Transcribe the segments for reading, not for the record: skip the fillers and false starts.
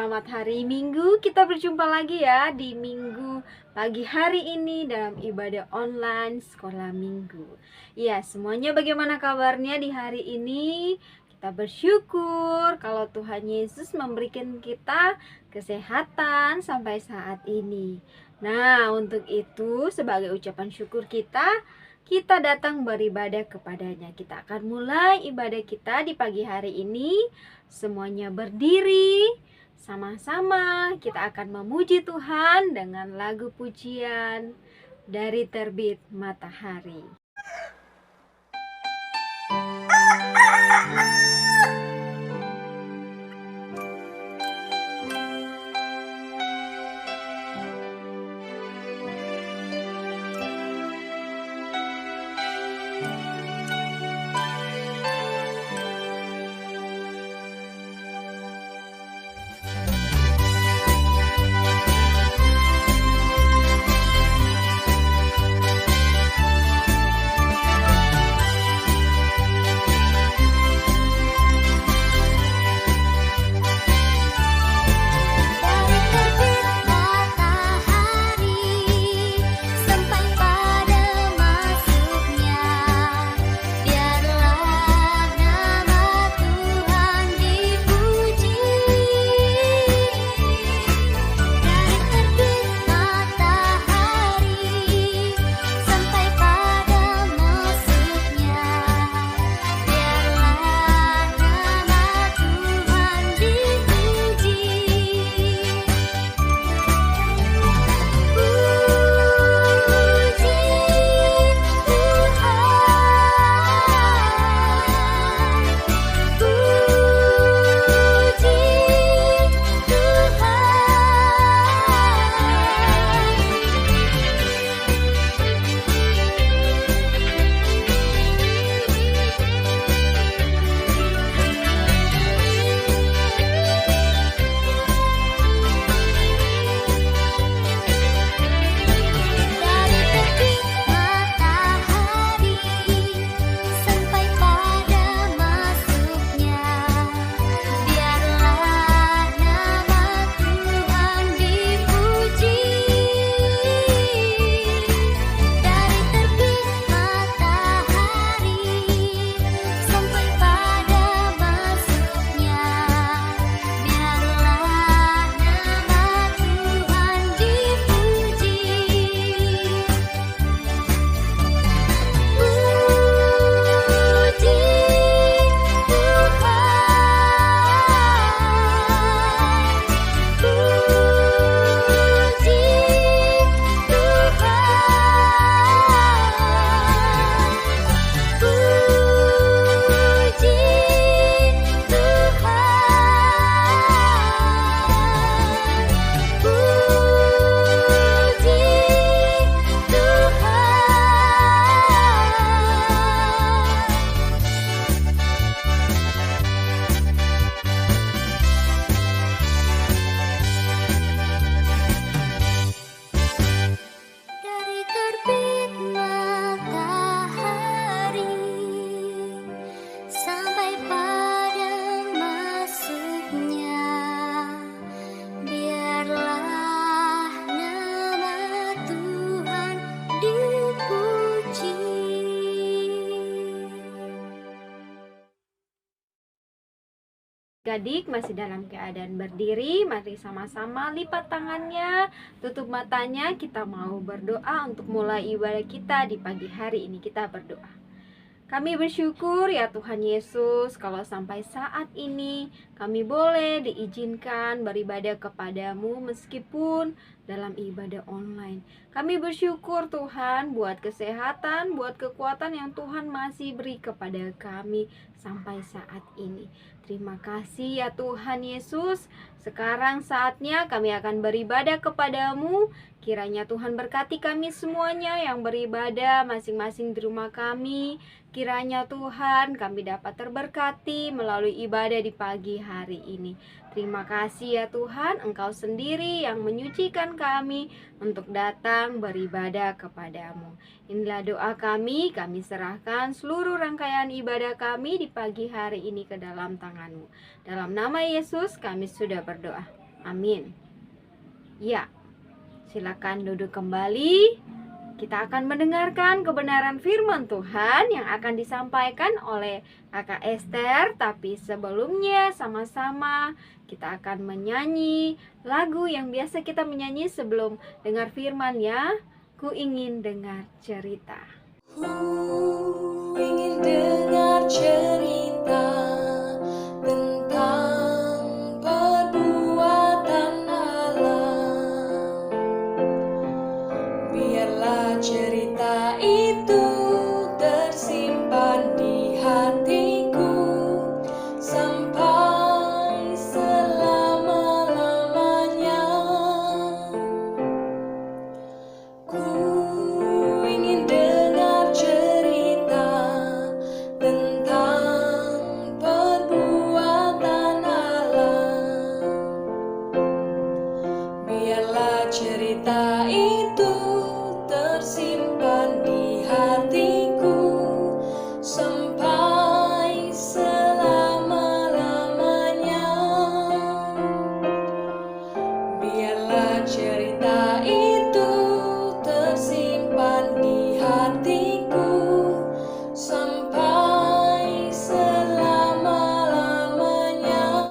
selamat hari Minggu. Kita berjumpa lagi ya di Minggu pagi hari ini dalam ibadah online sekolah Minggu. Ya, semuanya bagaimana kabarnya di hari ini? Kita bersyukur kalau Tuhan Yesus memberikan kita kesehatan sampai saat ini. Nah, untuk itu sebagai ucapan syukur kita datang beribadah kepadanya. Kita akan mulai ibadah kita di pagi hari ini. Semuanya berdiri, sama-sama kita akan memuji Tuhan dengan lagu pujian dari terbit matahari. Adik masih dalam keadaan berdiri, mari sama-sama lipat tangannya, tutup matanya, kita mau berdoa untuk mulai ibadah kita di pagi hari ini. Kita berdoa. Kami bersyukur ya Tuhan Yesus, kalau sampai saat ini kami boleh diizinkan beribadah kepadamu meskipun dalam ibadah online. Kami bersyukur Tuhan buat kesehatan, buat kekuatan yang Tuhan masih beri kepada kami sampai saat ini. Terima kasih ya Tuhan Yesus. Sekarang saatnya kami akan beribadah kepadamu. Kiranya Tuhan berkati kami semuanya yang beribadah masing-masing di rumah kami. Kiranya Tuhan kami dapat terberkati melalui ibadah di pagi hari ini. Terima kasih ya Tuhan, Engkau sendiri yang menyucikan kami untuk datang beribadah kepadamu. Inilah doa kami serahkan seluruh rangkaian ibadah kami di pagi hari ini ke dalam tangan-Mu. Dalam nama Yesus kami sudah berdoa. Amin. Ya, silakan duduk kembali. Kita akan mendengarkan kebenaran firman Tuhan yang akan disampaikan oleh Kakak Esther. Tapi sebelumnya sama-sama kita akan menyanyi lagu yang biasa kita menyanyi sebelum dengar firman ya. Ku ingin dengar cerita. Ku ingin dengar cerita tentang perbuatan Allah. Biarlah cerita itu tersimpan di hatiku sampai selama-lamanya. Ku ingin dengar cerita tentang perbuatan Allah. Biarlah cerita itu tersimpan di hatiku sampai selama-lamanya. Biarlah cerita itu tersimpan di hatiku sampai selama-lamanya.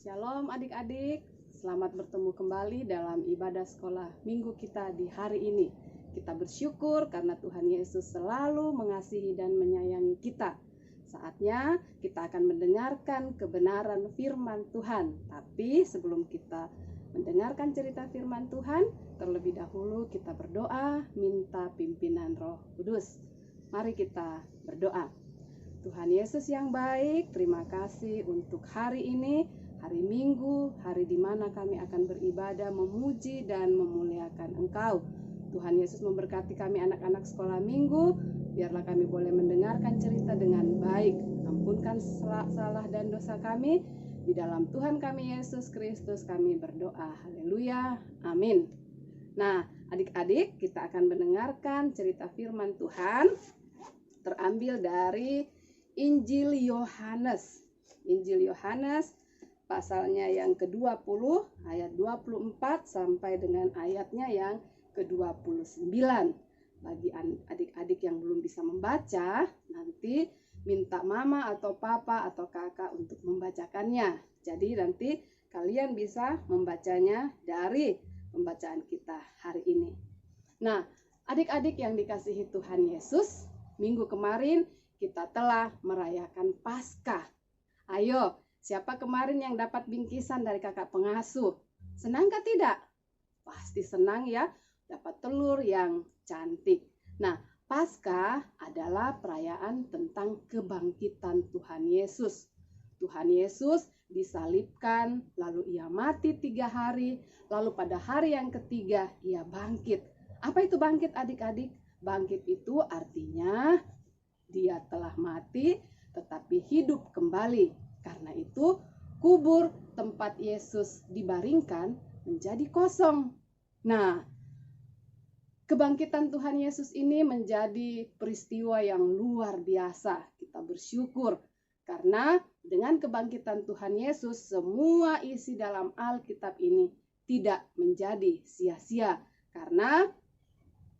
Shalom adik-adik, selamat bertemu kembali dalam ibadah sekolah minggu kita di hari ini. Kita bersyukur karena Tuhan Yesus selalu mengasihi dan menyayangi kita. Saatnya kita akan mendengarkan kebenaran firman Tuhan. Tapi sebelum kita mendengarkan cerita firman Tuhan, terlebih dahulu kita berdoa minta pimpinan Roh Kudus. Mari kita berdoa. Tuhan Yesus yang baik, terima kasih untuk hari ini, hari Minggu, hari di mana kami akan beribadah, memuji dan memuliakan Engkau. Tuhan Yesus memberkati kami anak-anak sekolah minggu, biarlah kami boleh mendengarkan cerita dengan baik. Ampunkan salah dan dosa kami, di dalam Tuhan kami Yesus Kristus kami berdoa. Haleluya, amin. Nah, adik-adik, kita akan mendengarkan cerita firman Tuhan terambil dari Injil Yohanes. Injil Yohanes pasalnya yang ke-20 ayat 24 sampai dengan ayatnya yang ke-29. Bagi adik-adik yang belum bisa membaca, nanti minta mama atau papa atau kakak untuk membacakannya. Jadi nanti kalian bisa membacanya dari pembacaan kita hari ini. Nah, adik-adik yang dikasihi Tuhan Yesus, minggu kemarin kita telah merayakan Paskah. Ayo, siapa kemarin yang dapat bingkisan dari kakak pengasuh? Senangkah tidak? Pasti senang ya, dapat telur yang cantik. Nah, Paskah adalah perayaan tentang kebangkitan Tuhan Yesus. Tuhan Yesus disalibkan, lalu ia mati 3 hari, lalu pada hari yang ketiga ia bangkit. Apa itu bangkit adik-adik? Bangkit itu artinya dia telah mati tetapi hidup kembali. Karena itu kubur tempat Yesus dibaringkan menjadi kosong. Nah, kebangkitan Tuhan Yesus ini menjadi peristiwa yang luar biasa. Kita bersyukur karena dengan kebangkitan Tuhan Yesus, semua isi dalam Alkitab ini tidak menjadi sia-sia. Karena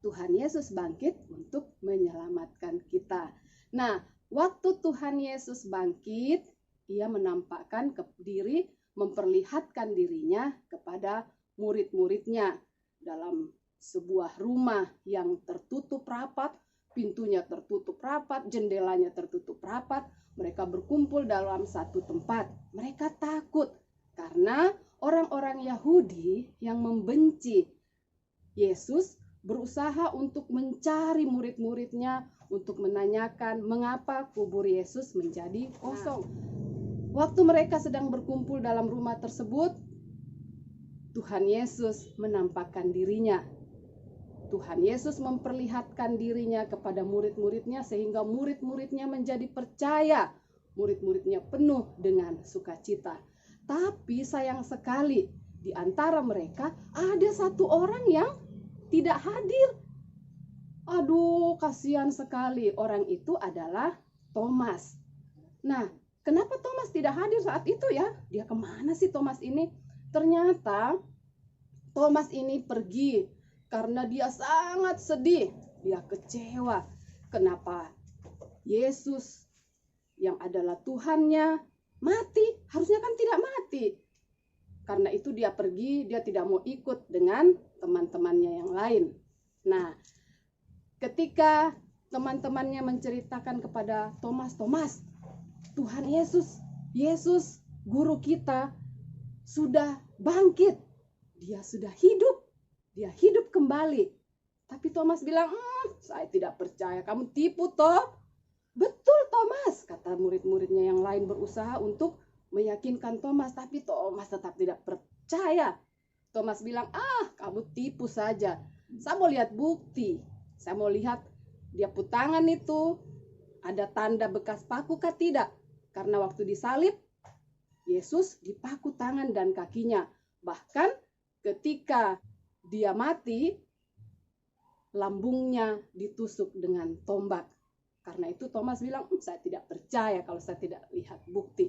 Tuhan Yesus bangkit untuk menyelamatkan kita. Nah, waktu Tuhan Yesus bangkit, ia menampakkan diri, memperlihatkan dirinya kepada murid-muridnya dalam sebuah rumah yang tertutup rapat, pintunya tertutup rapat, jendelanya tertutup rapat. Mereka berkumpul dalam satu tempat. Mereka takut karena orang-orang Yahudi yang membenci Yesus berusaha untuk mencari murid-muridnya untuk menanyakan mengapa kubur Yesus menjadi kosong. Waktu mereka sedang berkumpul dalam rumah tersebut, Tuhan Yesus menampakkan dirinya. Tuhan Yesus memperlihatkan dirinya kepada murid-muridnya sehingga murid-muridnya menjadi percaya. Murid-muridnya penuh dengan sukacita. Tapi sayang sekali, di antara mereka ada satu orang yang tidak hadir. Aduh, kasihan sekali. Orang itu adalah Thomas. Nah, kenapa Thomas tidak hadir saat itu ya? Dia kemana sih Thomas ini? Ternyata Thomas ini pergi karena dia sangat sedih, dia kecewa. Kenapa Yesus yang adalah Tuhannya mati? Harusnya kan tidak mati. Karena itu dia pergi, dia tidak mau ikut dengan teman-temannya yang lain. Nah, ketika teman-temannya menceritakan kepada Thomas, Thomas, Tuhan Yesus guru kita sudah bangkit. Dia sudah hidup kembali. Tapi Thomas bilang, saya tidak percaya, kamu tipu toh. Betul Thomas, kata murid-muridnya yang lain berusaha untuk meyakinkan Thomas, tapi Thomas tetap tidak percaya. Thomas bilang, kamu tipu saja. Saya mau lihat bukti. Saya mau lihat dia tangan itu ada tanda bekas paku kah tidak? Karena waktu disalib, Yesus dipaku tangan dan kakinya. Bahkan ketika dia mati, lambungnya ditusuk dengan tombak. Karena itu Thomas bilang, saya tidak percaya kalau saya tidak lihat bukti.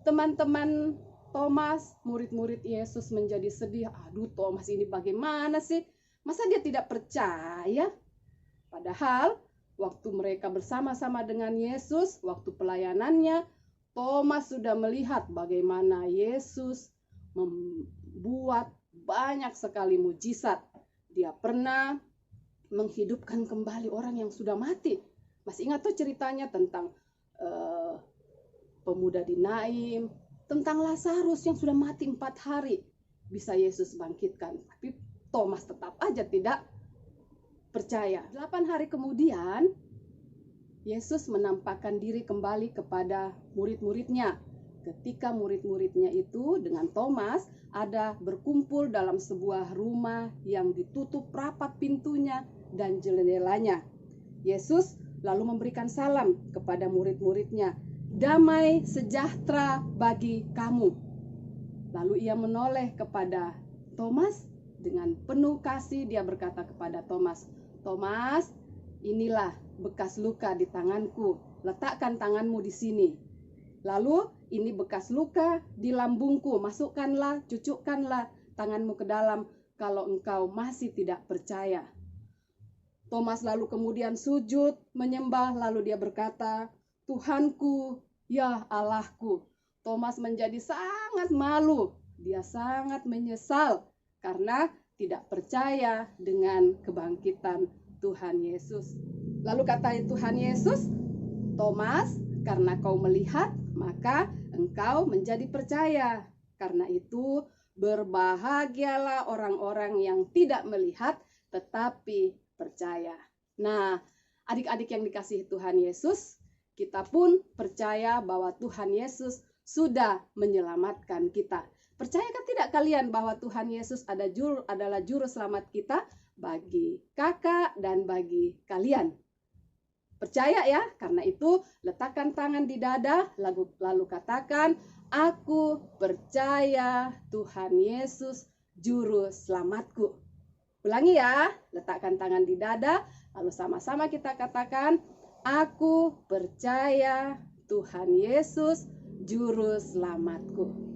Teman-teman Thomas, murid-murid Yesus menjadi sedih. Aduh, Thomas ini bagaimana sih? Masa dia tidak percaya? Padahal waktu mereka bersama-sama dengan Yesus, waktu pelayanannya, Thomas sudah melihat bagaimana Yesus membuat banyak sekali mujizat. Dia pernah menghidupkan kembali orang yang sudah mati. Masih ingat tuh ceritanya tentang pemuda di Naim, tentang Lazarus yang sudah mati 4 hari. Bisa Yesus bangkitkan. Tapi Thomas tetap aja tidak percaya. 8 hari kemudian, Yesus menampakkan diri kembali kepada murid-muridnya. Ketika murid-muridnya itu dengan Thomas ada berkumpul dalam sebuah rumah yang ditutup rapat pintunya dan jendelanya. Yesus lalu memberikan salam kepada murid-muridnya, "Damai sejahtera bagi kamu." Lalu ia menoleh kepada Thomas dengan penuh kasih. Dia berkata kepada Thomas, "Thomas, inilah bekas luka di tanganku. Letakkan tanganmu di sini. Lalu ini bekas luka di lambungku. Masukkanlah, cucukkanlah tanganmu ke dalam kalau engkau masih tidak percaya." Thomas lalu kemudian sujud, menyembah, lalu dia berkata, "Tuhanku, ya Allahku." Thomas menjadi sangat malu. Dia sangat menyesal karena tidak percaya dengan kebangkitan Tuhan Yesus. Lalu kata Tuhan Yesus, "Thomas, karena kau melihat, maka engkau menjadi percaya. Karena itu, berbahagialah orang-orang yang tidak melihat, tetapi percaya." Nah, adik-adik yang dikasihi Tuhan Yesus, kita pun percaya bahwa Tuhan Yesus sudah menyelamatkan kita. Percayakah tidak kalian bahwa Tuhan Yesus adalah juru selamat kita bagi kakak dan bagi kalian? Percaya ya? Karena itu letakkan tangan di dada, lalu katakan, "Aku percaya Tuhan Yesus juru selamatku." Ulangi ya, letakkan tangan di dada, lalu sama-sama kita katakan, "Aku percaya Tuhan Yesus juru selamatku."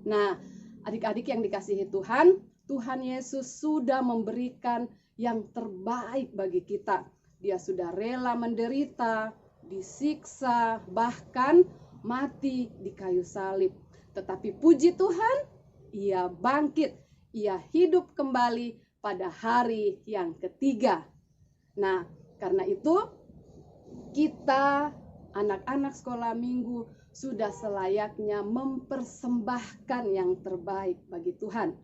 Nah, adik-adik yang dikasihi Tuhan, Tuhan Yesus sudah memberikan yang terbaik bagi kita. Dia sudah rela menderita, disiksa, bahkan mati di kayu salib. Tetapi puji Tuhan, ia bangkit, ia hidup kembali pada hari yang ketiga. Nah, karena itu kita anak-anak sekolah minggu sudah selayaknya mempersembahkan yang terbaik bagi Tuhan.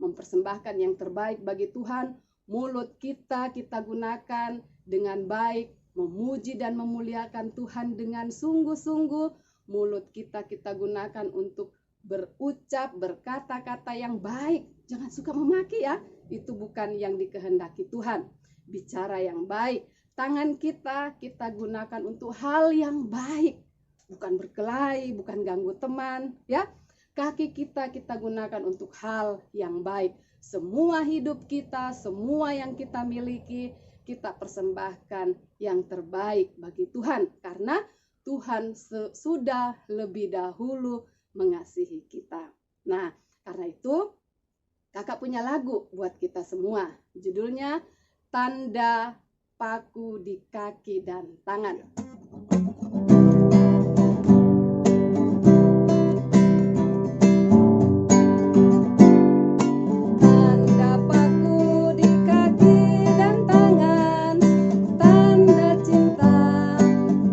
Mempersembahkan yang terbaik bagi Tuhan, mulut kita gunakan dengan baik, memuji dan memuliakan Tuhan dengan sungguh-sungguh. Mulut kita gunakan untuk berucap, berkata-kata yang baik. Jangan suka memaki ya, itu bukan yang dikehendaki Tuhan. Bicara yang baik. Tangan kita gunakan untuk hal yang baik. Bukan berkelahi, bukan ganggu teman, ya. Kaki kita gunakan untuk hal yang baik. Semua hidup kita, semua yang kita miliki, kita persembahkan yang terbaik bagi Tuhan. Karena Tuhan sudah lebih dahulu mengasihi kita. Nah, Karena itu, kakak punya lagu buat kita semua. Judulnya Tanda Paku di Kaki dan Tangan. Tanda paku di kaki dan tangan, tanda cinta,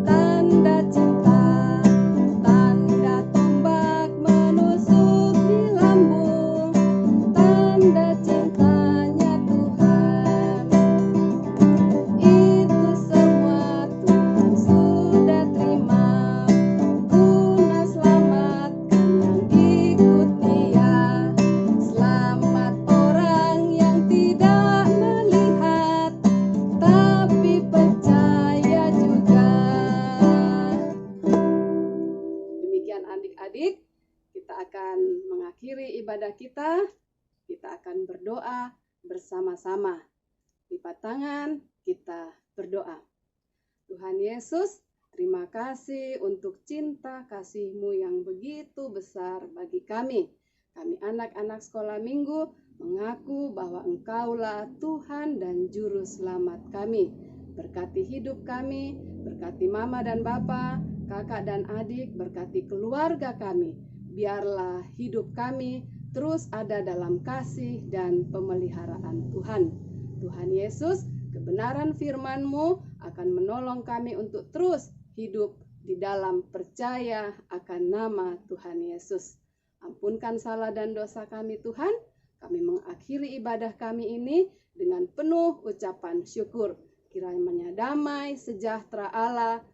tanda cinta, tanda tombak menusuk di lambung, tanda cintanya Tuhan. Itu semua Tuhan sudah terima, guna selamatkan yang ikut Dia. Selamat orang yang tidak melihat, tapi percaya juga. Demikian adik-adik, kita akan mengakhiri ibadah kita. Kita akan berdoa bersama-sama. Lipat tangan, kita berdoa. Tuhan Yesus, terima kasih untuk cinta kasih-Mu yang begitu besar bagi kami. Kami anak-anak sekolah minggu mengaku bahwa Engkaulah Tuhan dan Juru Selamat kami. Berkati hidup kami, berkati mama dan bapa, kakak dan adik, berkati keluarga kami. Biarlah hidup kami terus ada dalam kasih dan pemeliharaan Tuhan. Tuhan Yesus, kebenaran firman-Mu akan menolong kami untuk terus hidup di dalam percaya akan nama Tuhan Yesus. Ampunkan salah dan dosa kami Tuhan. Kami mengakhiri ibadah kami ini dengan penuh ucapan syukur. Kiranya damai, sejahtera Allah,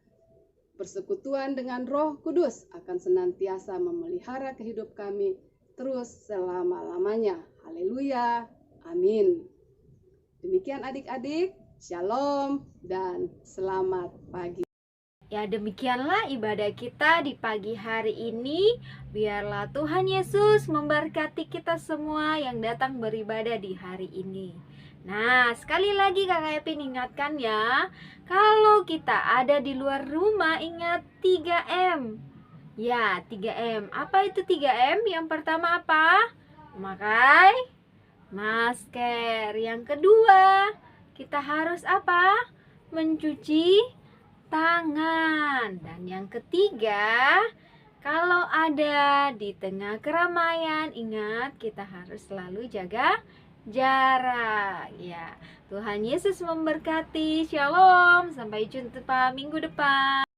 persekutuan dengan Roh Kudus akan senantiasa memelihara kehidupan kami terus selama-lamanya. Haleluya. Amin. Demikian adik-adik, shalom dan selamat pagi. Ya, demikianlah ibadah kita di pagi hari ini. Biarlah Tuhan Yesus memberkati kita semua yang datang beribadah di hari ini. Nah, sekali lagi Kakak Epin ingatkan ya, kalau kita ada di luar rumah ingat 3M. Ya, 3M. Apa itu 3M? Yang pertama apa? Memakai masker. Yang kedua, kita harus apa? Mencuci tangan. Dan yang ketiga, kalau ada di tengah keramaian, ingat kita harus selalu jaga jarak. Ya, Tuhan Yesus memberkati. Shalom. Sampai jumpa minggu depan.